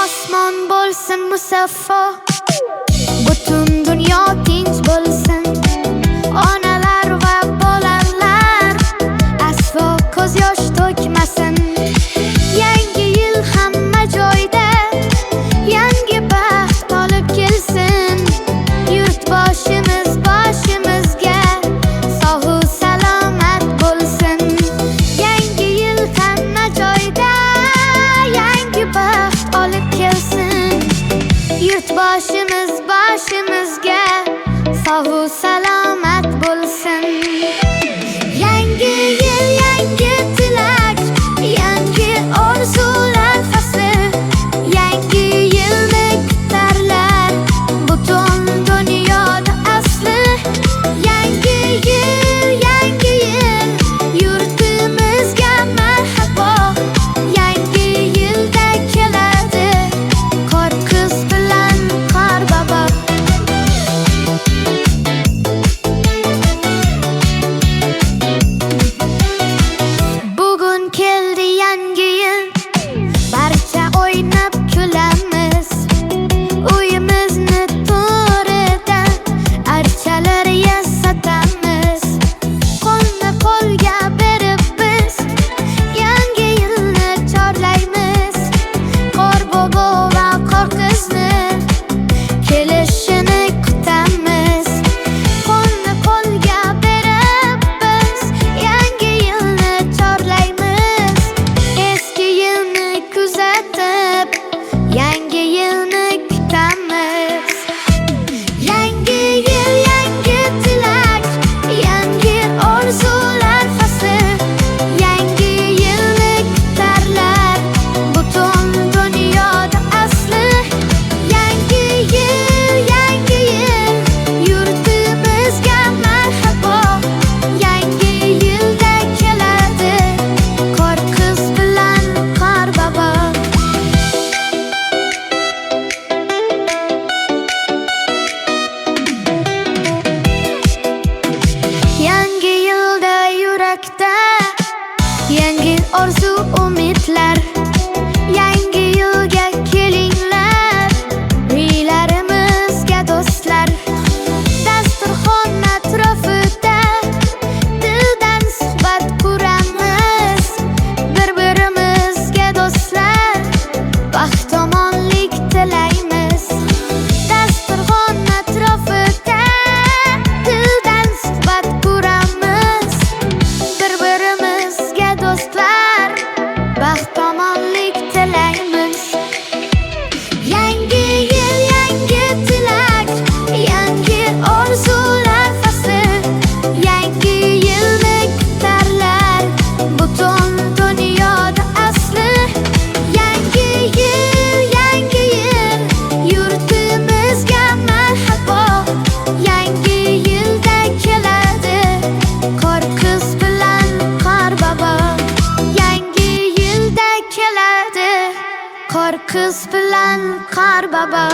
Osmon bo'lsin musaffo, butun dunyo tinch bo'lsin. Onalar va bolalar aslo ko'z yosh to'kmasin. Yangi yil hamma joyda yangi baxt olib kelsin. Yurtboshimiz boshimizga sog'u salomat bo'lsin. Yangi yil hamma joyda yangi baxt olib kelsin. Yurtboshimiz boshimizga sog'u salomat bo'lsin. Yangi yil yangi tilak, yangi orzular fasli. Yangi yilni kutarlar butun dunyoda asli. Yangi yil yurtimizga marhabo. Yangi yilda keladi qor qiz bilan qor bobo. Bugun keldi yangi yil, barcha o'ynab kulamiz. Uyimizni to'ridan archalar yasatamiz. Qo'lni qo'lga berib biz yangi yilni chorlaymiz. Qor bobo va qor qizni kelishini kutamiz. Qo'lni qo'lga berib biz yangi yilni chorlaymiz. Eski yilni kuzatib yangi yilni kutamiz. Yangi yil yangi tilak, yangi orzular fasli. Yangi yilni kutarlar butun dunyoda asli. Yangi yil yurtimizga marhabo. Yangi yilda keladi qor qiz bilan qor bobo. Yangi yilda yurakda yangi orzu umidlar. Yangi yilga kelinglar uylarimizga do'stlar. Dasturxon atrofida dildan suhbat quramiz. Bir-birimizga do'stlar baxt omonlik tilaymiz. Dasturxon atrofida dildan suhbat quramiz. Bir-birimizga do'stlar baxt omonlik tilaymiz. Yangi yil yangi tilak, yangi orzular fasli. Yangi yilni kutarlar butun dunyoda asli. Yangi yil yurtimizga marhabo. Yangi yilda keladi qor qiz bilan qor bobo. Yangi yilda keladi qor qiz bilan qor bobo.